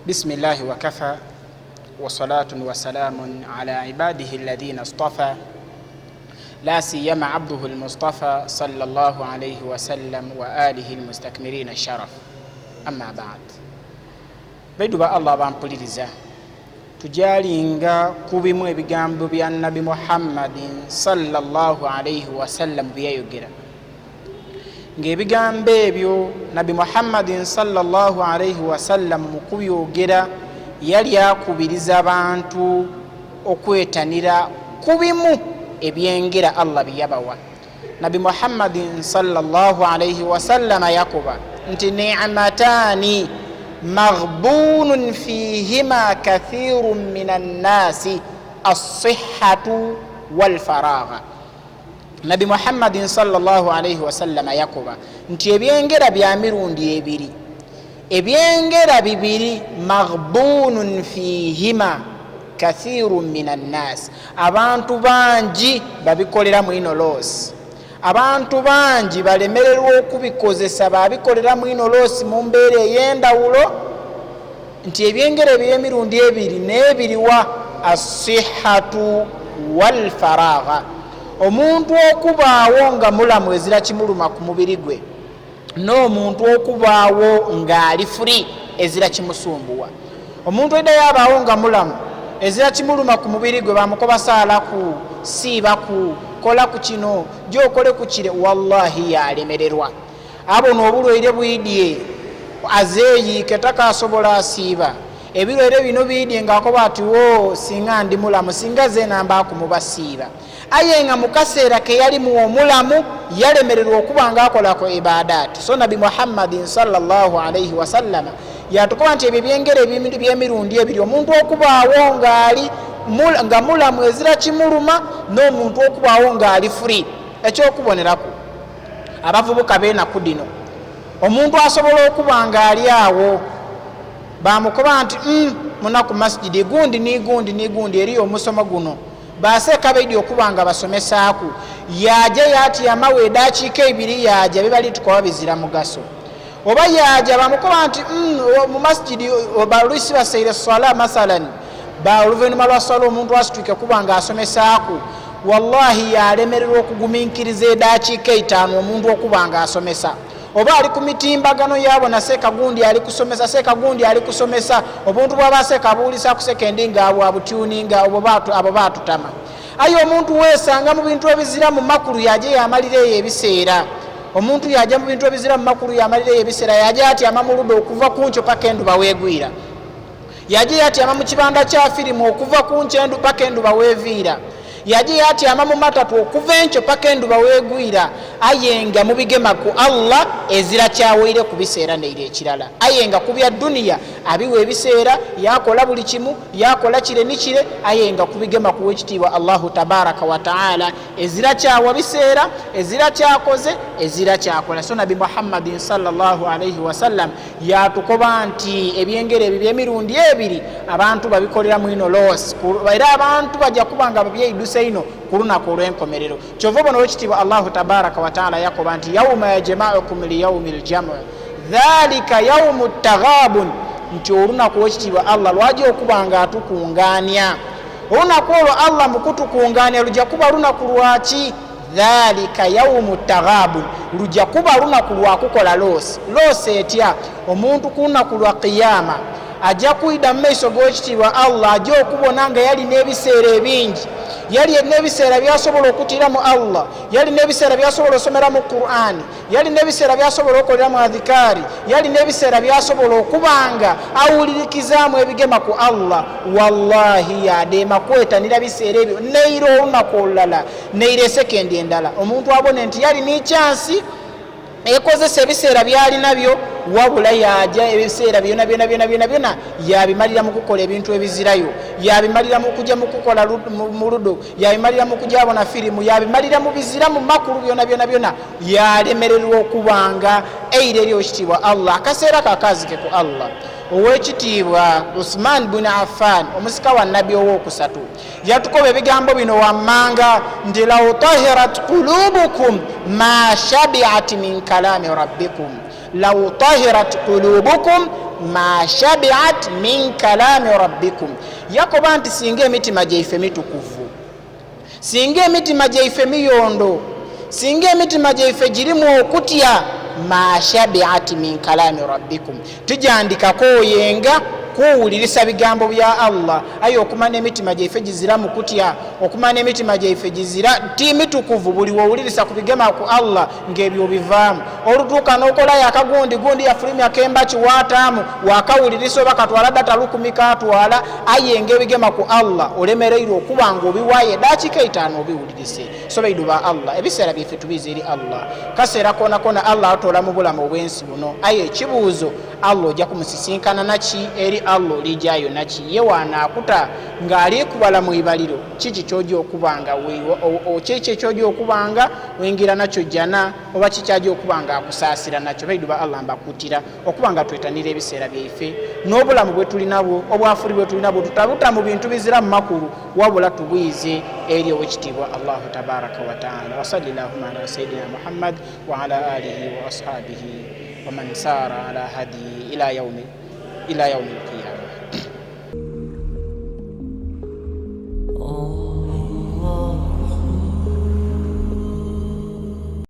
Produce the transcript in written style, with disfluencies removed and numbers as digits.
بسم الله وكفى وصلاة وسلام على عباده الذين اصطفى لا سيما عبده المصطفى صلى الله عليه وسلم وآله المستكملين الشرف. أما بعد بيدوبا الله بامبuliriza tujalinga kubimu ebigambo bya Nabi Muhammadin sallallahu alayhi wasallam byayogera ng'ebigambo ebyo Nabi Muhammadin sallallahu alayhi wasallam mu kubyogera yali akubiriza abantu okwetanira kubimu ebyengera Allah byabawa. Nabi Muhammadin sallallahu alayhi wasallam yakuba nti ni'matani maghbunun fihima kathirun minan nasi as-sihhatu wal faragha. Nabi Muhammadin sallallahu alayhi wasallam yakuba nti ebyengera bya mirundi ebiri, ebyengera bibiri maghbunun fihima kathirun minan nas, abantu bangi babikolera mu ino losi, abantu bangi balemererwa okubikozesa babikolera mu ino losi mu mbeera ey'endawulo. Nti ebyengera eby'emirundi ebiri n'ebiriwa as-sihhatu wal faragha, omuntu okubaawo nga mulamu ezira kimuluma ku mubiri gwe n'omuntu okubaawo ng'ali free ezira kimusumbuwa. Omuntu edda yabaawo nga mulamu ezira kimuluma ku mubiri gwe bamukoba saalaku siibaku kola ku kino gyokole ku kire, wallahi yalemererwa. Abona obulwaire bwidye azeeyiike takasobola asiiba, ebirwaire bino bidye ng'akoba ati wo singa ndi mulamu singa ze namba akumuba siiba. Aye nga mu kaseera ke yali mu omulamu yalemererwa okuba ng'akolako ibadaati. So Nabi Muhammadin sallallahu alayhi wasallam yatukoba nti ebyo byengera eby'emirundi ebiri, omuntu okubaawo nga mulamu ezira kimuluma n'omuntu okubaawo ng'ali free. Ekyokubonerako abavubuka b'ennaku dino, omuntu asobola okuba ng'ali awo bamukoba nti munaku masjidi gundi nigundi eriyo omusomo guno baseeka beidi okuba nga basomesaku, yaja yatyama wedakiika ebiri yaja bebali tukoba bizira mugaso. Oba yaja bamukoba nti mu masjidi baluisi baseire swala masalan oluvanyuma lwa swala omuntu asituike kuba nga asomesaku, wallahi yalemererwa okugumiikiriza edakiika 5 omuntu okuba nga asomesa. Oba ali ku mitimbagano yabona seeka gundi ali kusomesa, seeka gundi ali kusomesa, obuntu bwaba seeka abuulisa ku sekendi ng'abo abutuninga abo baatutama. Aye omuntu weesanga mu bintu ebizira mu makulu yaje yamalira eyo ebiseera. Omuntu yaja mu bintu ebizira mu makulu yamalira eyo ebiseera, yaje atyama mu ludo okuva ku nkyo paka enduba weegwira, yaje yatyama mu kibanda kya firimu okuva ku nkyendu paka enduba weeviira, yaje yatyama mu matatu okuva enkyo paka enduba weegwira. Aye nga mubigema ku Allah ezira kyaweire ku biseera neire ekirala. Aye nga ku bya duniya abiwa ebiseera yakola buli kimu, yakola kire nikire. Aye nga kubigema ku wekitiibwa Allahu tabaraka wa taala ezira kyawa biseera, ezira kyakoze, ezira kyakola. So Nabi Muhammadin sallallahu alayhi wasallam yatukoba nti ebyengere ebyo by'emirundi ebiri abantu babikolera mu ino losi, era abantu bajja kuba nga babyeiduse ino ku lunaku olw'enkomerero. Kyova bona wekitiibwa Allahu tabaraka wa taala yakoba nti yawma yajma'ukum liyawmi ljam' dhalika yawmu taghabun, nti olunaku wekitiibwa Allah lwaja okuba nga atukungaanya. Olunaku olwo Allah mu kutukungaanya lujja kuba lunaku lwaki? Dhalika yawmu taghabun, lujja kuba lunaku lwakukola losi. Losi etya? Omuntu ku lunaku lwa qiyama ajja kuyida mu maiso g'ekitiibwa Allah, ajja okubona nga yali n'ebiseera ebingi, yali n'ebiseera byasobola okutira mu Allah, yali n'ebiseera byasobola osomera mu Qur'ani, yali n'ebiseera byasobola okolera mu adhikari, yali n'ebiseera byasobola okubanga awulirikizaamu ebigema ku Allah. Wallahi yadeema kwetanira biseera ebyo neire olunaku olulala neire sekendi endala, omuntu abone nti yali ni chansi ekozesa ebiseera byali nabyo, wabula yaja ebiseera byona yabimalira mu kukola ebintu ebizirayo, yabimalira mu kujja mu kukola mu ludo, yabimalira mu kujja abona firimu, yabimalira mu bizira mu makulu byona yalemererwa okubanga eire eryo ekitiibwa Allah. Akaseera kakazike ku Allah. Owekitiibwa Uthman bin Affan omusika wa Nabi ow'okusatu yatukoba ebigambo bino wammanga nti law tahirat qulubukum ma shabi'at min kalami rabbikum law tahirat qulubukum ma shabiat min kalami rabbikum. Yakoba nti singa emitima gyaife mitukuvu, singa emitima gyaife miyondo, singa emitima gyaife girimu okutya, ma shabiat min kalami rabbikum, tujandikako oyenga kuwulirisa bigambo bya Allah. Ayo okumana emitima gyaife gizira mu kutya, okumana emitima gyaife gizira ti mitukuvu, buli wowulirisa ku bigema ku Allah ng'ebyo bivaamu. Olutuuka n'okolayo akagundi gundi yafulumya kemba kiwaataamu wakawulirisa oba katwala data 10 katwala, aye ng'ebigema ku Allah olemereire okuba ng'obiwaayo eddakiika 5 obiwulirise. So baidu ba Allah, ebiseera byaffe tubize eri Allah. Kaseera kona kona Allah atola mu bulamu obw'ensi buno, aye ekibuuzo Allah ojja kumusisinkana naki eri Allah olijayo naki? Ye wanaakuta ng'ali kubala mu ibaliro, kiki ky'ojja okubanga kiki ky'ojja okubanga wengira nakyo jjana, oba kikyajja okubanga akusaasira nakyo? Baidu ba Allah mbakutira okubanga twetanira ebiseera byaife n'obulamu bwe tulinabwo, obwafuri bwe tulinabwo, tutabuta mu bintu bizira mu makulu, wabula tubwize eri owekitiibwa Allahu tabaraka wa taala. Wa sallallahu ala sayidina Muhammad wa ala alihi wa ashabihi wa man sara ala hadi ila yaumi